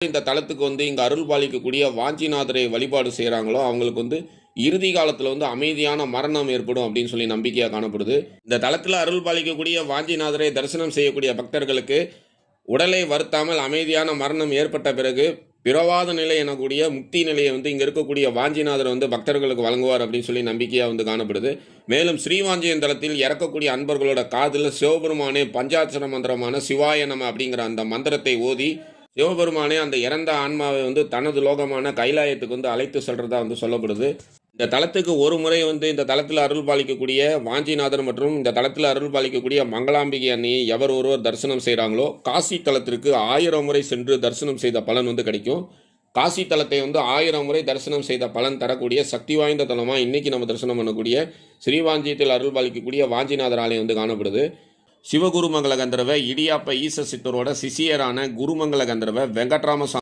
இந்த தலத்துக்கு இங்கே அருள் பாலிக்கக்கூடிய வாஞ்சிநாதரை வழிபாடு செய்கிறாங்களோ அவங்களுக்கு இறுதி காலத்தில் அமைதியான மரணம் ஏற்படும் அப்படின்னு சொல்லி நம்பிக்கையாக காணப்படுது. இந்த தலத்தில் அருள் பாலிக்கக்கூடிய வாஞ்சிநாதரை தரிசனம் செய்யக்கூடிய பக்தர்களுக்கு உடலை வருத்தாமல் அமைதியான மரணம் ஏற்பட்ட பிறகு பிறவாத நிலை எனக்கூடிய முக்தி நிலையை இங்கே இருக்கக்கூடிய வாஞ்சிநாதர் பக்தர்களுக்கு வழங்குவார் அப்படின்னு சொல்லி நம்பிக்கையாக காணப்படுது. மேலும் ஸ்ரீவாஞ்சியம் தலத்தில் இறக்கக்கூடிய அன்பர்களோட காதில் சிவபெருமானே பஞ்சாட்சர மந்திரமான சிவாய நம அப்படிங்கிற அந்த மந்திரத்தை ஓதி சிவபெருமானே அந்த இறந்த ஆன்மாவை தனது லோகமான கைலாயத்துக்கு அழைத்து செல்றதா சொல்லப்படுது. இந்த தலத்துக்கு ஒரு முறை இந்த தலத்தில் அருள் பாலிக்கக்கூடிய வாஞ்சிநாதர் மற்றும் இந்த தலத்தில் அருள் பாலிக்கக்கூடிய மங்களாம்பிகை அன்னையை எவர் ஒருவர் தரிசனம் செய்கிறாங்களோ காசி தலத்திற்கு 1000 முறை சென்று தரிசனம் செய்த பலன் கிடைக்கும். காசி தலத்தை 1000 முறை தரிசனம் செய்த பலன் தரக்கூடிய சக்தி வாய்ந்த தலமாக இன்றைக்கி நம்ம தரிசனம் பண்ணக்கூடிய ஸ்ரீவாஞ்சியத்தில் அருள் பாலிக்கக்கூடிய வாஞ்சிநாதர் ஆலயம் காணப்படுது. சிவகுருமங்கல கந்தர்வ இடியாப்ப ஈச சித்தரோட சிசியரான குருமங்கல கந்தர்வ வெங்கட்ராம